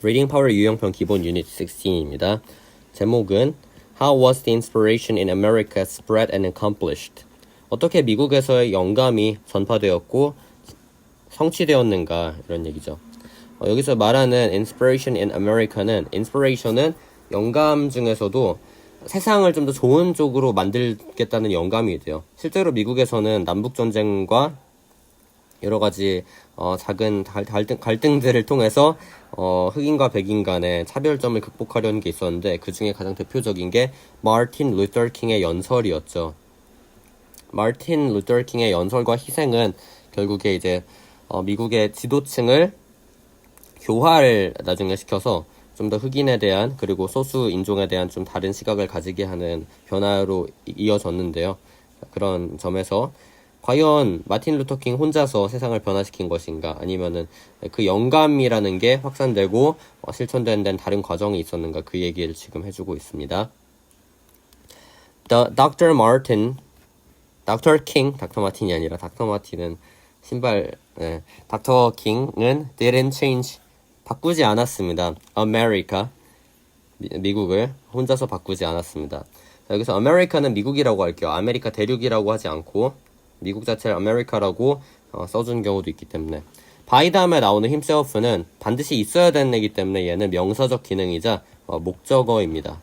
Reading Power 유형편 기본 유닛 16입니다. 제목은 How was the inspiration in America spread and accomplished? 어떻게 미국에서의 영감이 전파되었고 성취되었는가 이런 얘기죠. 여기서 말하는 inspiration in America는 inspiration은 영감 중에서도 세상을 좀 더 좋은 쪽으로 만들겠다는 영감이 돼요. 실제로 미국에서는 남북전쟁과 여러 가지 작은 갈등들을 통해서 흑인과 백인 간의 차별점을 극복하려는 게 있었는데 그 중에 가장 대표적인 게 마틴 루터 킹의 연설이었죠. 마틴 루터 킹의 연설과 희생은 결국에 이제 미국의 지도층을 교화를 나중에 시켜서 좀 더 흑인에 대한 그리고 소수 인종에 대한 좀 다른 시각을 가지게 하는 변화로 이어졌는데요. 그런 점에서 과연 마틴 루터 킹 혼자서 세상을 변화시킨 것인가 아니면은 그 영감이라는 게 확산되고 실천된 데는 다른 과정이 있었는가 그 얘기를 지금 해주고 있습니다. Dr. King, 닥터 마틴이 아니라 닥터 마틴은 신발, 닥터 킹은 didn't change, 바꾸지 않았습니다. America, 미국을 혼자서 바꾸지 않았습니다. 자, 여기서 America는 미국이라고 할게요. 아메리카 대륙이라고 하지 않고 미국 자체를 아메리카라고 써준 경우도 있기 때문에 by 다음에 나오는 himself는 반드시 있어야 되는 애기 때문에 얘는 명사적 기능이자 목적어입니다.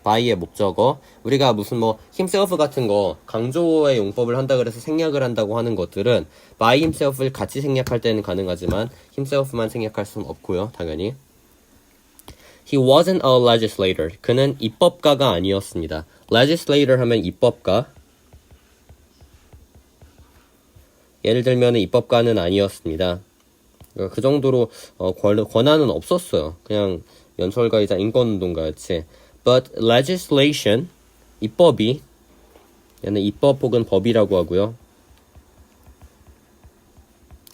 by의 목적어. 우리가 무슨 himself 같은 거 강조의 용법을 한다 그래서 생략을 한다고 하는 것들은 by himself를 같이 생략할 때는 가능하지만 himself만 생략할 수는 없고요. 당연히 He wasn't a legislator. 그는 입법가가 아니었습니다. legislator 하면 입법가. 예를 들면 입법가는 아니었습니다. 그 정도로 권한은 없었어요. 그냥 연설가이자 인권운동가였지. But legislation, 입법이, 얘는 입법 혹은 법이라고 하고요.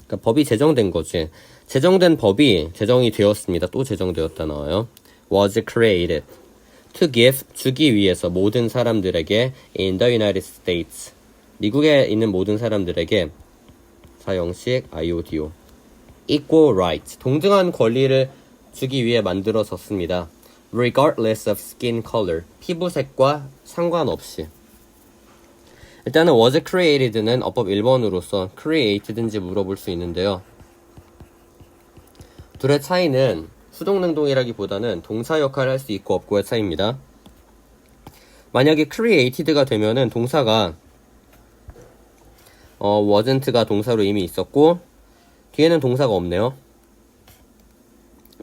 그러니까 법이 제정된 거지. 제정된 법이 제정이 되었습니다. 또 제정되었다 나와요. Was created to give, 주기 위해서 모든 사람들에게 in the United States, 미국에 있는 모든 사람들에게 사형식 IODO equal rights, 동등한 권리를 주기 위해 만들어졌습니다. regardless of skin color, 피부색과 상관없이. 일단은 was created는 어법 1번으로서 created인지 물어볼 수 있는데요. 둘의 차이는 수동능동이라기보다는 동사 역할을 할 수 있고 없고의 차이입니다. 만약에 created가 되면은 동사가 wasn't가 동사로 이미 있었고 뒤에는 동사가 없네요.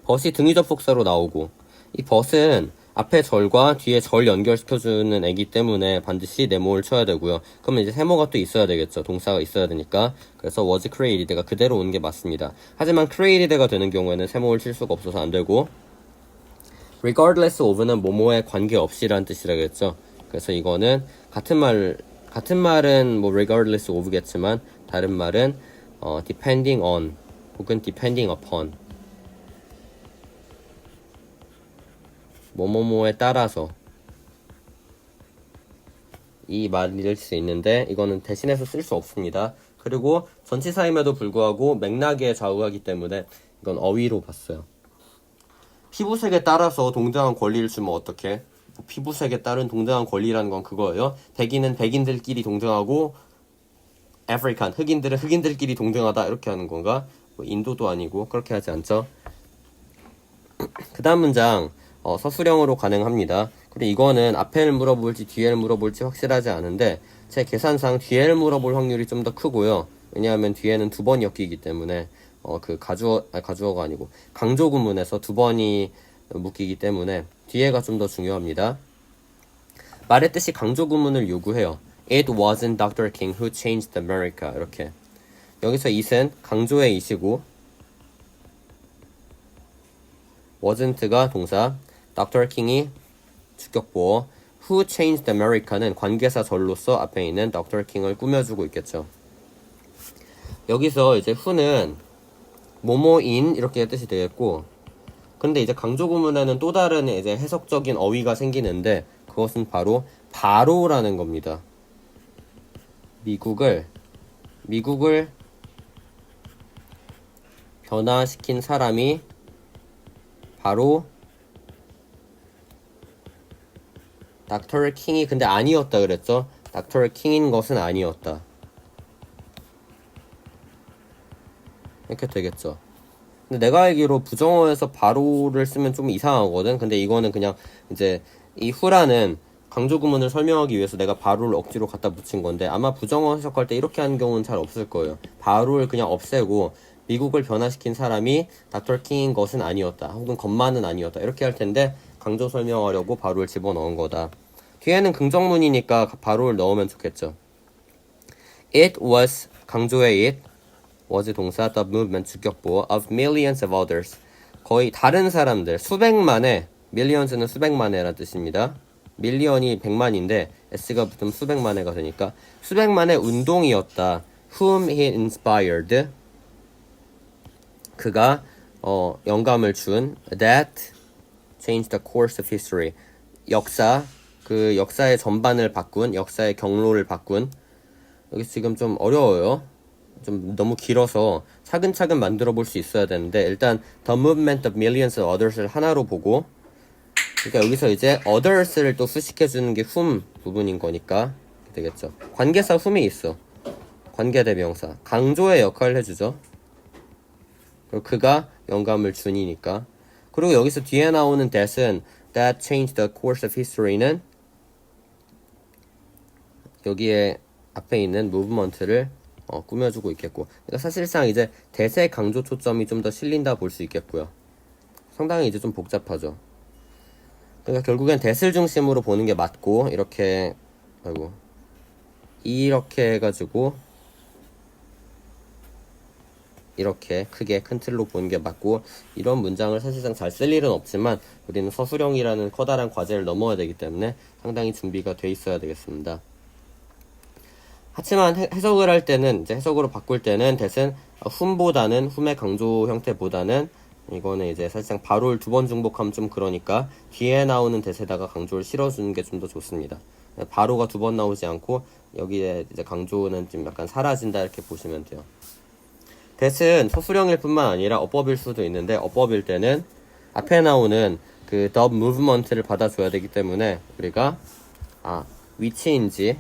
but이 등위 접속사로 나오고 이 but은 앞에 절과 뒤에 절 연결시켜주는 애기 때문에 반드시 네모를 쳐야 되고요. 그러면 이제 세모가 또 있어야 되겠죠. 동사가 있어야 되니까. 그래서 was created가 그대로 오는 게 맞습니다. 하지만 created가 되는 경우에는 세모를 칠 수가 없어서 안 되고 regardless of는 뭐뭐에 관계없이라는 뜻이라겠죠. 그래서 이거는 같은 말은 regardless of겠지만 다른 말은 depending on 혹은 depending upon 뭐뭐뭐에 따라서 이 말일 수 있는데 이거는 대신해서 쓸 수 없습니다. 그리고 전치사임에도 불구하고 맥락에 좌우하기 때문에 이건 어휘로 봤어요. 피부색에 따라서 동등한 권리를 주면 어떡해? 피부색에 따른 동등한 권리라는 건 그거예요. 백인은 백인들끼리 동등하고 아프리칸, 흑인들은 흑인들끼리 동등하다 이렇게 하는 건가? 인도도 아니고 그렇게 하지 않죠. 그 다음 문장 서술형으로 가능합니다. 그리고 이거는 앞에를 물어볼지 뒤에를 물어볼지 확실하지 않은데 제 계산상 뒤에를 물어볼 확률이 좀 더 크고요. 왜냐하면 뒤에는 두 번이 엮이기 때문에 가주어가 아니고 강조 구문에서 두 번이 묶이기 때문에 뒤에가 좀 더 중요합니다. 말했듯이 강조 구문을 요구해요. It wasn't Dr. King who changed America. 이렇게 여기서 it은 강조의 it이고 wasn't가 동사, Dr. King이 주격보어, Who changed America는 관계사 절로서 앞에 있는 Dr. King을 꾸며주고 있겠죠. 여기서 이제 who는 뭐뭐인 이렇게 뜻이 되겠고, 근데 이제 강조 구문에는 또 다른 이제 해석적인 어휘가 생기는데 그것은 바로라는 겁니다. 미국을 변화시킨 사람이 바로 닥터 킹이 근데 아니었다 그랬죠? 닥터 킹인 것은 아니었다. 이렇게 되겠죠. 근데 내가 알기로 부정어에서 바로를 쓰면 좀 이상하거든. 근데 이거는 그냥 이제 이 후라는 강조 구문을 설명하기 위해서 내가 바로를 억지로 갖다 붙인 건데 아마 부정어 해석할 때 이렇게 하는 경우는 잘 없을 거예요. 바로를 그냥 없애고 미국을 변화시킨 사람이 닥터 킹인 것은 아니었다. 혹은 것만은 아니었다. 이렇게 할 텐데 강조 설명하려고 바로를 집어넣은 거다. 뒤에는 긍정문이니까 바로를 넣으면 좋겠죠. It was 강조의 it was 동사 the movement 주격보 of millions of others 거의 다른 사람들 수백만의 millions는 수백만의라는 뜻입니다. 밀리언이 100만인데 s가 붙으면 수백만회가 되니까 수백만의 운동이었다. whom he inspired 그가 영감을 준 that changed the course of history 역사 그 역사의 전반을 바꾼 역사의 경로를 바꾼 여기 지금 좀 어려워요. 좀 너무 길어서 차근차근 만들어 볼 수 있어야 되는데 일단 the movement of millions of others를 하나로 보고 그러니까 여기서 이제 others를 또 수식해주는 게 whom 부분인 거니까 되겠죠. 관계사 whom이 있어. 관계대명사 강조의 역할을 해주죠. 그리고 그가 영감을 준이니까. 그리고 여기서 뒤에 나오는 that은 that changed the course of history는 여기에 앞에 있는 movement를 꾸며주고 있겠고 그러니까 사실상 이제 that의 강조 초점이 좀 더 실린다 볼 수 있겠고요. 상당히 이제 좀 복잡하죠. 그러니까 결국엔 that을 중심으로 보는 게 맞고 이렇게 이렇게 해가지고 이렇게 크게 큰 틀로 보는 게 맞고 이런 문장을 사실상 잘 쓸 일은 없지만 우리는 서술형이라는 커다란 과제를 넘어야 되기 때문에 상당히 준비가 돼 있어야 되겠습니다. 하지만 해석을 할 때는 이제 해석으로 바꿀 때는 that은 whom보다는 whom의 강조 형태보다는 이거는 이제 사실상 바로를 두 번 중복하면 좀 그러니까 뒤에 나오는 that에다가 강조를 실어주는 게 좀 더 좋습니다. 바로가 두 번 나오지 않고 여기에 이제 강조는 좀 약간 사라진다 이렇게 보시면 돼요. that은 서술형일 뿐만 아니라 어법일 수도 있는데 어법일 때는 앞에 나오는 그 the movement를 받아줘야 되기 때문에 우리가 위치인지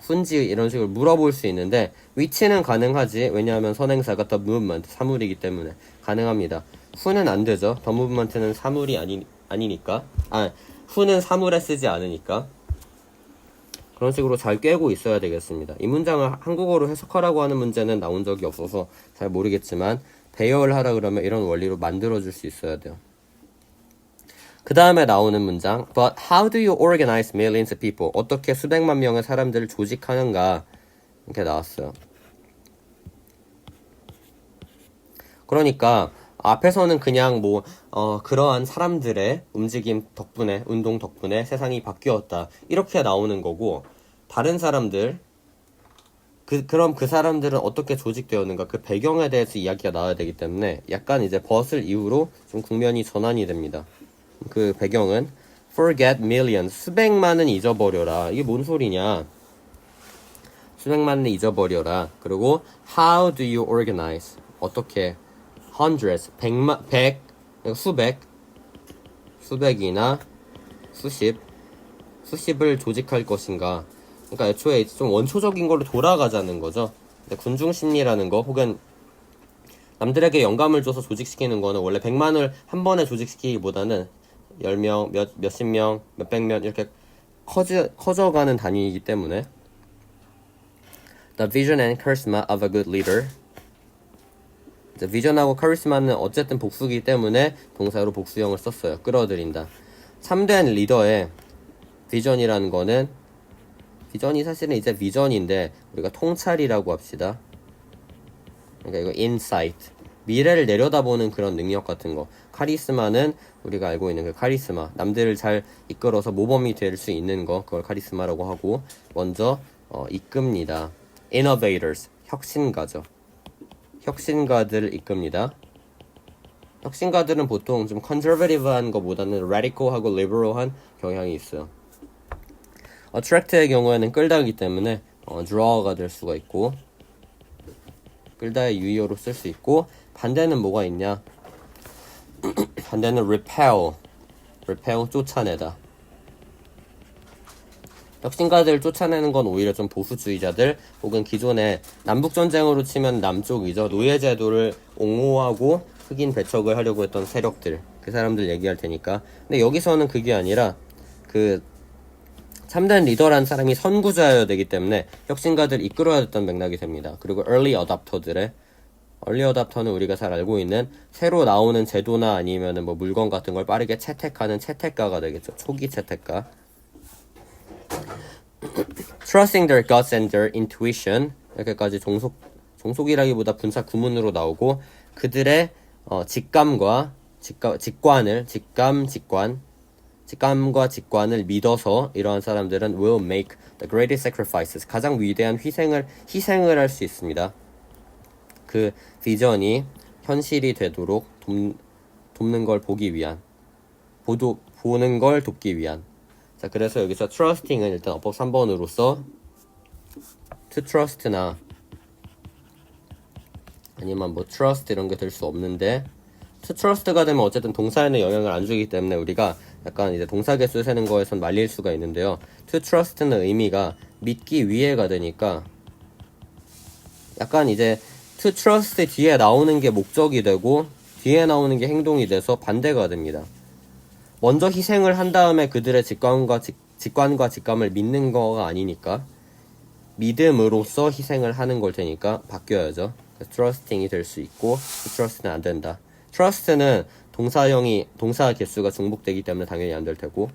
훈지 이런 식으로 물어볼 수 있는데 위치는 가능하지. 왜냐하면 선행사가 the movement 사물이기 때문에 가능합니다. who는 안 되죠. the movement는 사물이 아니니까. who는 사물에 쓰지 않으니까. 그런 식으로 잘 꿰고 있어야 되겠습니다. 이 문장을 한국어로 해석하라고 하는 문제는 나온 적이 없어서 잘 모르겠지만 배열을 하라 그러면 이런 원리로 만들어줄 수 있어야 돼요. 그 다음에 나오는 문장 But how do you organize millions of people? 어떻게 수백만 명의 사람들을 조직하는가 이렇게 나왔어요. 그러니까 앞에서는 그냥 그러한 사람들의 움직임 덕분에 운동 덕분에 세상이 바뀌었다 이렇게 나오는 거고 다른 사람들 그럼 그 사람들은 어떻게 조직되었는가 그 배경에 대해서 이야기가 나와야 되기 때문에 약간 이제 벗을 이후로 좀 국면이 전환이 됩니다. 그 배경은 forget millions 수백만은 잊어버려라. 이게 뭔 소리냐? 수백만은 잊어버려라. 그리고 how do you organize? 어떻게 hundreds 수백이나 수십을 조직할 것인가? 그러니까 애초에 좀 원초적인 걸로 돌아가자는 거죠. 근데 군중심리라는 거 혹은 남들에게 영감을 줘서 조직시키는 거는 원래 100만을 한 번에 조직시키기보다는 10명, 몇십 명, 몇백 명 이렇게 커져가는 단위이기 때문에 The vision and charisma of a good leader 비전하고 카리스마는 어쨌든 복수이기 때문에 동사로 복수형을 썼어요. 끌어들인다. 참된 리더의 비전이라는 거는 비전이 사실은 이제 비전인데 우리가 통찰이라고 합시다. 그러니까 이거 insight 미래를 내려다보는 그런 능력 같은 거. 카리스마는 우리가 알고 있는 그 카리스마 남들을 잘 이끌어서 모범이 될 수 있는 거 그걸 카리스마라고 하고 먼저 이끕니다. innovators 혁신가죠. 혁신가들을 이끕니다. 혁신가들은 보통 좀 conservative한 것보다는 radical하고 liberal한 경향이 있어요. attract의 경우에는 끌다기 때문에 draw가 될 수가 있고 끌다의 유의어로 쓸 수 있고 반대는 뭐가 있냐? 반대는 repel, 쫓아내다. 혁신가들을 쫓아내는 건 오히려 좀 보수주의자들 혹은 기존의 남북전쟁으로 치면 남쪽이죠. 노예제도를 옹호하고 흑인 배척을 하려고 했던 세력들, 그 사람들 얘기할 테니까. 근데 여기서는 그게 아니라 그 참된 리더라는 사람이 선구자여야 되기 때문에 혁신가들 이끌어야 됐던 맥락이 됩니다. 그리고 early adopter는 우리가 잘 알고 있는 새로 나오는 제도나 아니면은 뭐 물건 같은 걸 빠르게 채택하는 채택가가 되겠죠. 초기 채택가. Trusting their guts and their intuition, 이렇게까지 종속이라기보다 분사 구문으로 나오고 그들의 직감과 직관을 믿어서 이러한 사람들은 will make the greatest sacrifices, 가장 위대한 희생을 할 수 있습니다. 그 비전이 현실이 되도록 돕는 걸 보기 위한, 보는 걸 돕기 위한. 자, 그래서 여기서 trusting은 일단 어법 3번으로서 to trust나 아니면 뭐 trust 이런 게 될 수 없는데 to trust가 되면 어쨌든 동사에는 영향을 안 주기 때문에 우리가 약간 이제 동사 개수 세는 거에선 말릴 수가 있는데요. to trust는 의미가 믿기 위해가 되니까 약간 이제 to trust 뒤에 나오는 게 목적이 되고 뒤에 나오는 게 행동이 돼서 반대가 됩니다. 먼저 희생을 한 다음에 그들의 직관과 직감을 믿는 거가 아니니까 믿음으로써 희생을 하는 걸 테니까 바뀌어야죠. trusting이 될 수 있고 trust는 안 된다. trust는 동사 개수가 중복되기 때문에 당연히 안 될 테고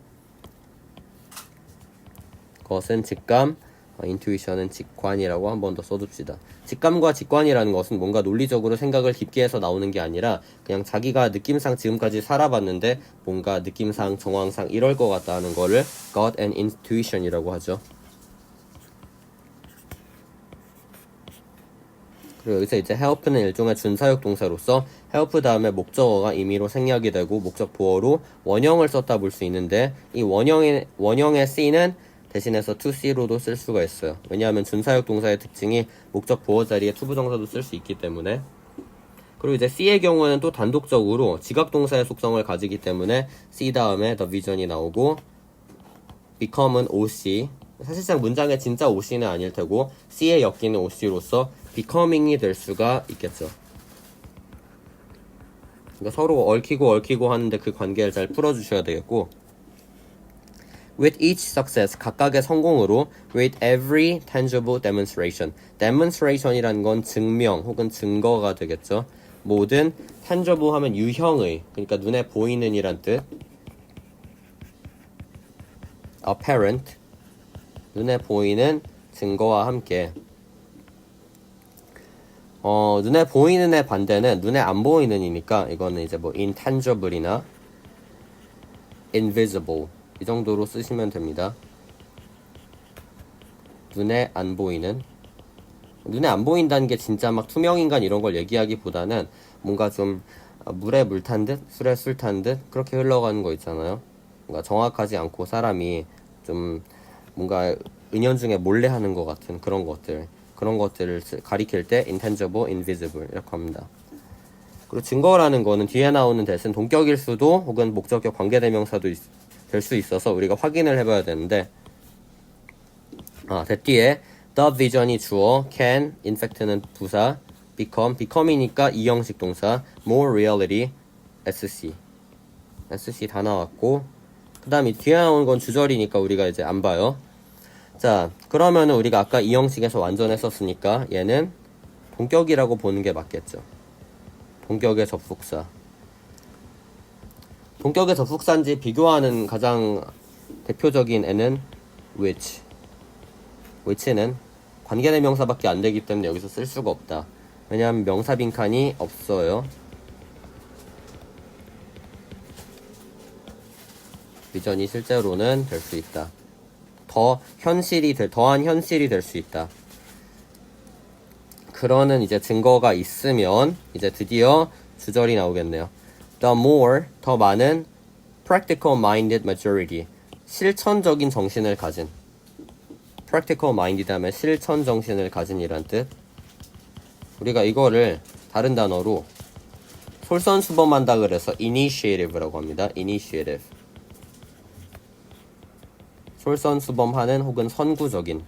그것은 직감, intuition은 직관이라고 한 번 더 써둡시다. 직감과 직관이라는 것은 뭔가 논리적으로 생각을 깊게 해서 나오는 게 아니라 그냥 자기가 느낌상 지금까지 살아봤는데 뭔가 느낌상, 정황상 이럴 것 같다 하는 거를 gut and intuition이라고 하죠. 그리고 여기서 이제 help는 일종의 준사역 동사로서 help 다음에 목적어가 임의로 생략이 되고 목적 보어로 원형을 썼다 볼 수 있는데 이 원형의 C는 대신해서 to C로도 쓸 수가 있어요. 왜냐하면 준사역 동사의 특징이 목적 보어 자리에 투부정사도 쓸 수 있기 때문에. 그리고 이제 C의 경우에는 또 단독적으로 지각 동사의 속성을 가지기 때문에 C 다음에 the vision이 나오고 become은 OC, 사실상 문장의 진짜 OC는 아닐 테고 C에 엮이는 OC로서 becoming이 될 수가 있겠죠. 그러니까 서로 얽히고 하는데 그 관계를 잘 풀어주셔야 되겠고 with each success, 각각의 성공으로 with every tangible demonstration, demonstration이라는 건 증명 혹은 증거가 되겠죠. 모든 tangible 하면 유형의, 그러니까 눈에 보이는 이란 뜻. apparent, 눈에 보이는 증거와 함께 눈에 보이는의 반대는 눈에 안 보이는이니까 이거는 이제 뭐 intangible이나 invisible 이 정도로 쓰시면 됩니다. 눈에 안 보이는, 눈에 안 보인다는 게 진짜 막 투명인간 이런 걸 얘기하기보다는 뭔가 좀 물에 물 탄 듯, 술에 술 탄 듯 그렇게 흘러가는 거 있잖아요. 뭔가 정확하지 않고 사람이 좀 뭔가 은연중에 몰래 하는 것 같은 그런 것들을 가리킬 때 intangible, invisible 이렇게 합니다. 그리고 증거라는 거는 뒤에 나오는 대신 동격일 수도 혹은 목적격 관계대명사도 될 수 있어서 우리가 확인을 해봐야 되는데 뒤에 the vision이 주어, can, in fact는 부사, become이니까 이형식 동사, more reality, SC 다 나왔고 그 다음에 뒤에 나오는 건 주절이니까 우리가 이제 안 봐요. 자, 그러면은 우리가 아까 이형식에서 완전했었으니까 얘는 동격이라고 보는 게 맞겠죠. 동격의 접속사. 동격의 접속사인지 비교하는 가장 대표적인 애는 which는 관계대명사밖에 안 되기 때문에 여기서 쓸 수가 없다. 왜냐하면 명사 빈칸이 없어요. 비전이 실제로는 될 수 있다. 더한 현실이 될 수 있다. 그러는 이제 증거가 있으면 이제 드디어 주절이 나오겠네요. The more, 더 많은 practical minded majority, 실천적인 정신을 가진. practical minded 하면 실천 정신을 가진이란 뜻. 우리가 이거를 다른 단어로 솔선수범한다 그래서 initiative라고 합니다. initiative. 솔선수범하는 혹은 선구적인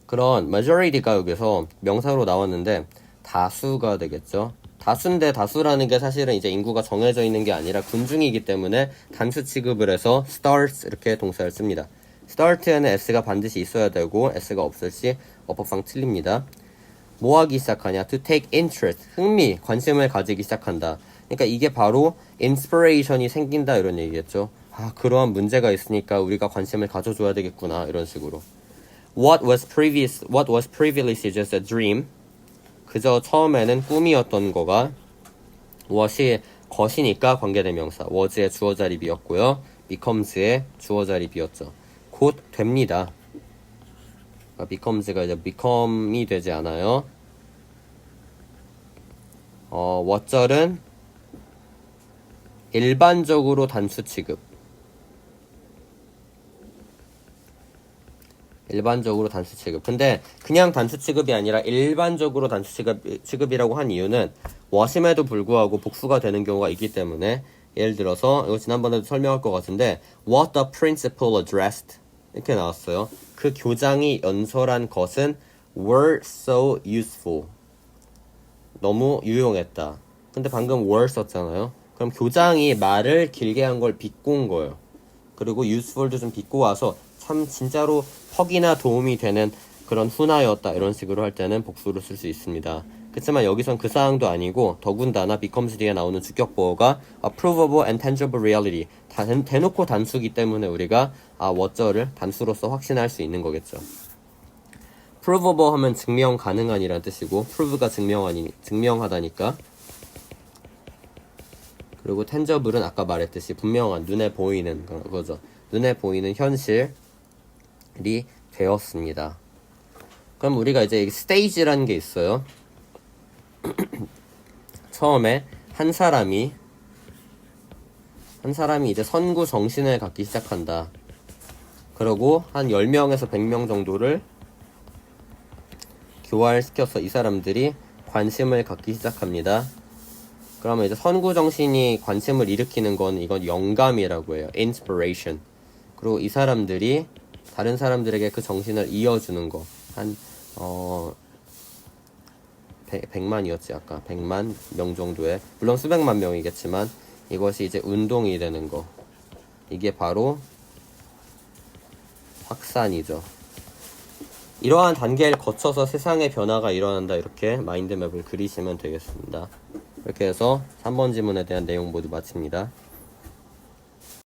그런 majority가 여기서 명사로 나왔는데 다수가 되겠죠. 다수인데 다수라는 게 사실은 이제 인구가 정해져 있는 게 아니라 군중이기 때문에 단수 취급을 해서 starts 이렇게 동사를 씁니다. start에는 s가 반드시 있어야 되고 s가 없을 시 어법상 틀립니다. 뭐 하기 시작하냐? to take interest, 흥미, 관심을 가지기 시작한다. 그러니까 이게 바로 inspiration이 생긴다 이런 얘기겠죠. 아, 그러한 문제가 있으니까 우리가 관심을 가져줘야 되겠구나 이런 식으로. What was previously just a dream? 그저 처음에는 꿈이었던 거가 what이 것이니까 관계대명사, was의 주어자리 비었고요. becomes의 주어자리 비었죠. 곧 됩니다. becomes가 이제 become이 되지 않아요. what절은 일반적으로 단수 취급. 일반적으로 단수 취급. 근데 그냥 단수 취급이 아니라 일반적으로 단수 취급이라고 한 이유는 what임에도 불구하고 복수가 되는 경우가 있기 때문에 예를 들어서 이거 지난번에도 설명할 것 같은데 what the principal addressed 이렇게 나왔어요. 그 교장이 연설한 것은 were so useful. 너무 유용했다. 근데 방금 were 썼잖아요. 그럼 교장이 말을 길게 한 걸 비꼬은 거예요. 그리고 useful도 좀 비꼬 와서 참 진짜로 퍽이나 도움이 되는 그런 훈화였다. 이런 식으로 할 때는 복수로 쓸 수 있습니다. 그렇지만 여기선 그 사항도 아니고 더군다나 becomes 뒤에 나오는 주격보어가 provable and tangible reality. 대놓고 단수기 때문에 우리가 what절을 단수로서 확신할 수 있는 거겠죠. provable 하면 증명 가능한이란 뜻이고 prove가 증명하다니까. 그리고 tangible은 아까 말했듯이 분명한 눈에 보이는 거죠. 눈에 보이는 현실이 되었습니다. 그럼 우리가 이제 stage라는 게 있어요. 처음에 한 사람이 이제 선구 정신을 갖기 시작한다. 그리고 한 10명에서 100명 정도를 교활시켜서 이 사람들이 관심을 갖기 시작합니다. 그러면 이제 선구 정신이 관심을 일으키는 건 이건 영감이라고 해요. inspiration. 그리고 이 사람들이 다른 사람들에게 그 정신을 이어주는 거. 한 100만이었지 아까. 100만 명 정도의, 물론 수백만 명이겠지만 이것이 이제 운동이 되는 거. 이게 바로 확산이죠. 이러한 단계를 거쳐서 세상의 변화가 일어난다. 이렇게 마인드맵을 그리시면 되겠습니다. 이렇게 해서 3번 지문에 대한 내용 모두 마칩니다.